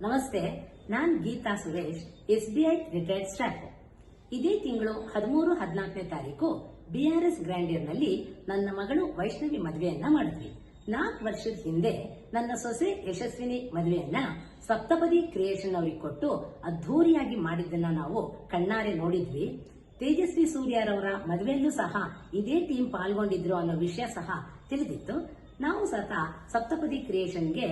ನಮಸ್ತೆ, ನಾನು Geeta Suresh, SBI retired staff. ಇದೇ ತಿಂಗಳು 13-14ನೇ ತಾರೀಕು BRS ಗ್ರ್ಯಾಂಡಿಯರ್ನಲ್ಲಿ ನನ್ನ ಮಗಳು ವೈಷ್ಣವಿ ಮದುವೆಯನ್ನ ಮಾಡಿದ್ವಿ. 4 ವರ್ಷದ ಹಿಂದೆ ನನ್ನ ಸೊಸೆ ಯಶಸ್ವಿನಿ ಮದುವೆಯನ್ನ ಸಪ್ತಪದಿ ಕ್ರಿಯೇಷನ್ ಅವರಿಗೆ ಕೊಟ್ಟು ಅದ್ಧೂರಿಯಾಗಿ ಮಾಡಿದ್ದನ್ನ ನಾವು ಕಣ್ಣಾರೆ ನೋಡಿದ್ವಿ. ತೇಜಸ್ವಿ ಸೂರ್ಯರವರ ಮದುವೆಯಲ್ಲೂ ಸಹ ಇದೇ ಟೀಮ್ ಪಾಲ್ಗೊಂಡಿದ್ರು ಅನ್ನೋ ವಿಷಯ ಸಹ ತಿಳಿದಿತ್ತು. ನಾವು ಸಹ ಸಪ್ತಪದಿ ಕ್ರಿಯೇಷನ್ಗೆ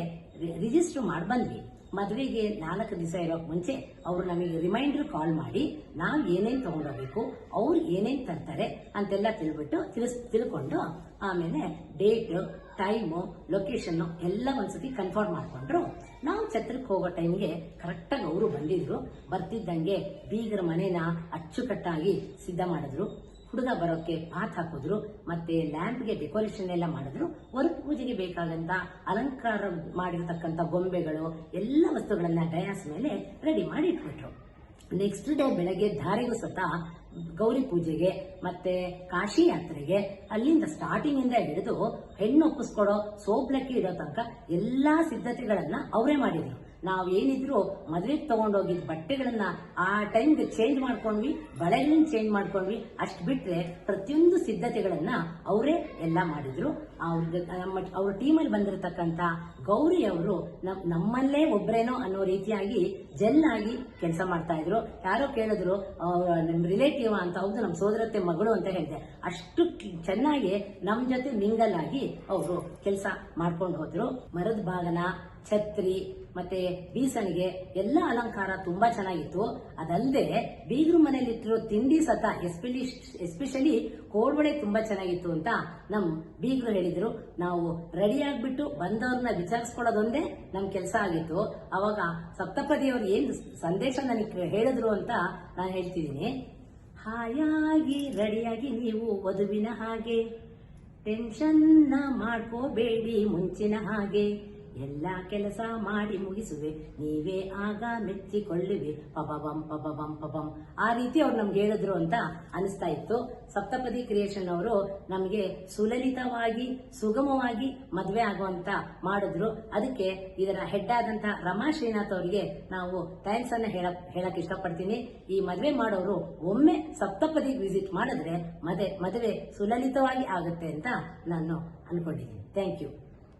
ರಿಜಿಸ್ಟರ್ ಮಾಡಿ ಬಂದ್ವಿ. ಮದುವೆಗೆ 4 ದಿವಸ ಇರೋಕ್ ಮುಂಚೆ ಅವರು ನಮಗೆ ರಿಮೈಂಡರ್ ಕಾಲ್ ಮಾಡಿ ನಾವು ಏನೇನ್ ತಗೊಂಡೋಗ್ಬೇಕು, ಅವ್ರು ಏನೇನ್ ತರ್ತಾರೆ ಅಂತೆಲ್ಲ ತಿಳ್ಕೊಂಡು ಆಮೇಲೆ ಡೇಟ್, ಟೈಮು, ಲೊಕೇಶನ್ ಎಲ್ಲ ಒಂದ್ಸತಿ ಕನ್ಫರ್ಮ್ ಮಾಡ್ಕೊಂಡ್ರು. ನಾವು ಛತ್ರಕ್ಕೆ ಹೋಗೋ ಟೈಮ್ಗೆ ಕರೆಕ್ಟಾಗಿ ಅವರು ಬಂದಿದ್ರು. ಬರ್ತಿದ್ದಂಗೆ ಬೀಗರ ಮನೇನ ಅಚ್ಚುಕಟ್ಟಾಗಿ ಸಿದ್ಧ ಮಾಡಿದ್ರು. ಹುಡುಗ ಬರೋಕೆ ಪಾತ್ ಹಾಕಿದ್ರು, ಮತ್ತೆ ಲ್ಯಾಂಪ್ಗೆ ಡೆಕೋರೇಷನ್ ಎಲ್ಲ ಮಾಡಿದ್ರು. ವರಕ್ ಪೂಜೆಗೆ ಬೇಕಾದಂತ ಅಲಂಕಾರ ಮಾಡಿರ್ತಕ್ಕಂಥ ಗೊಂಬೆಗಳು ಎಲ್ಲ ವಸ್ತುಗಳನ್ನ ಡಯಾಸ್ ಮೇಲೆ ರೆಡಿ ಮಾಡಿ ಇಟ್ಬಿಟ್ರು. ನೆಕ್ಸ್ಟ್ ಡೇ ಬೆಳಗ್ಗೆ ಧಾರೆಗೂ ಸತ ಗೌರಿ ಪೂಜೆಗೆ ಮತ್ತೆ ಕಾಶಿ ಯಾತ್ರೆಗೆ ಅಲ್ಲಿಂದ ಸ್ಟಾರ್ಟಿಂಗ್ ಇಂದ ಹಿಡಿದು ಹೆಣ್ಣು ಒಪ್ಪಿಸ್ಕೊಡೋ ಸೋಬ್ಲಕ್ಕಿ ಇಡೋ ತನಕ ಎಲ್ಲಾ ಸಿದ್ಧತೆಗಳನ್ನ ಅವರೇ ಮಾಡಿದ್ರು. ನಾವ್ ಏನಿದ್ರು ಮದುವೆಗೆ ತಗೊಂಡೋಗಿದ್ ಬಟ್ಟೆಗಳನ್ನ ಆ ಟೈಮ್ಗೆ ಚೇಂಜ್ ಮಾಡ್ಕೊಂಡ್ವಿ, ಬಳೆಗಳನ್ನ ಚೇಂಜ್ ಮಾಡ್ಕೊಂಡ್ವಿ. ಅಷ್ಟ್ ಬಿಟ್ರೆ ಪ್ರತಿಯೊಂದು ಸಿದ್ಧತೆಗಳನ್ನ ಅವರೇ ಎಲ್ಲ ಮಾಡಿದ್ರು. ಅವ್ರ ಟೀಮಲ್ಲಿ ಬಂದಿರತಕ್ಕಂತ ಗೌರಿ ಅವರು ನಮ್ಮಲ್ಲೇ ಒಬ್ರೇನೋ ಅನ್ನೋ ರೀತಿಯಾಗಿ ಜೆಲ್ ಆಗಿ ಕೆಲಸ ಮಾಡ್ತಾ ಇದ್ರು. ಯಾರೋ ಕೇಳಿದ್ರು ನಮ್ ರಿಲೇಟಿವ್ ಅಂತ. ಹೌದು, ನಮ್ ಸೋದರತ್ತೆ ಮಗಳು ಅಂತ ಹೇಳಿದೆ. ಅಷ್ಟು ಚೆನ್ನಾಗಿ ನಮ್ ಜೊತೆ ಮಿಂಗಲ್ ಆಗಿ ಅವರು ಕೆಲಸ ಮಾಡ್ಕೊಂಡು ಹೋದ್ರು. ಮರದ ಬಾಗನ, ಛತ್ರಿ ಮತ್ತೆ ಬೀಸಣಿಗೆ ಎಲ್ಲ ಅಲಂಕಾರ ತುಂಬಾ ಚೆನ್ನಾಗಿತ್ತು. ಅದಲ್ಲದೆ ಬೀಗರು ಮನೇಲಿ ಇಟ್ಟಿರೋ ತಿಂಡಿ ಸತ ಎಸ್ಪೆಷಲಿ ಕೋಡ್ಬಳೆ ತುಂಬಾ ಚೆನ್ನಾಗಿತ್ತು ಅಂತ ನಮ್ ಬೀಗರು ಹೇಳಿದ್ರು. ನಾವು ರೆಡಿ ಆಗ್ಬಿಟ್ಟು ಬಂದವ್ರನ್ನ ವಿಚಾರಿಸ್ಕೊಳ್ಳೋದೊಂದೇ ನಮ್ ಕೆಲಸ ಆಗಿತ್ತು. ಅವಾಗ ಸಪ್ತಪದಿಯವ್ರು ಏನ್ ಸಂದೇಶ ನನಗೆ ಹೇಳಿದ್ರು ಅಂತ ನಾನು ಹೇಳ್ತಿದ್ದೀನಿ. ಹಾಯಾಗಿ ರೆಡಿಯಾಗಿ ನೀವು ವಧುವಿನ ಹಾಗೆ, ಟೆನ್ಷನ್ ಮಾಡ್ಕೋಬೇಡಿ ಮುಂಚಿನ ಹಾಗೆ, ಎಲ್ಲ ಕೆಲಸ ಮಾಡಿ ಮುಗಿಸುವೆ ನೀವೇ ಆಗ ಮೆಚ್ಚಿಕೊಳ್ಳುವೆ ಪಬಬಂ ಪಬಬಂ ಪಬಂ. ಆ ರೀತಿ ಅವ್ರು ನಮ್ಗೆ ಹೇಳಿದ್ರು ಅಂತ ಅನಿಸ್ತಾ ಇತ್ತು. ಸಪ್ತಪದಿ ಕ್ರಿಯೇಷನ್ ಅವರು ನಮಗೆ ಸುಲಲಿತವಾಗಿ ಸುಗಮವಾಗಿ ಮದುವೆ ಆಗುವಂತ ಮಾಡಿದ್ರು. ಅದಕ್ಕೆ ಇದರ ಹೆಡ್ ಆದಂತಹ ರಮಾ ಶ್ರೀನಾಥ್ ಅವರಿಗೆ ನಾವು ಥ್ಯಾಂಕ್ಸ್ ಅನ್ನ ಹೇಳಕ್ ಇಷ್ಟಪಡ್ತೀನಿ. ಈ ಮದುವೆ ಮಾಡೋರು ಒಮ್ಮೆ ಸಪ್ತಪದಿ ವಿಸಿಟ್ ಮಾಡಿದ್ರೆ ಮದುವೆ ಸುಲಲಿತವಾಗಿ ಆಗುತ್ತೆ ಅಂತ ನಾನು ಅನ್ಕೊಂಡಿದ್ದೀನಿ. Thank you.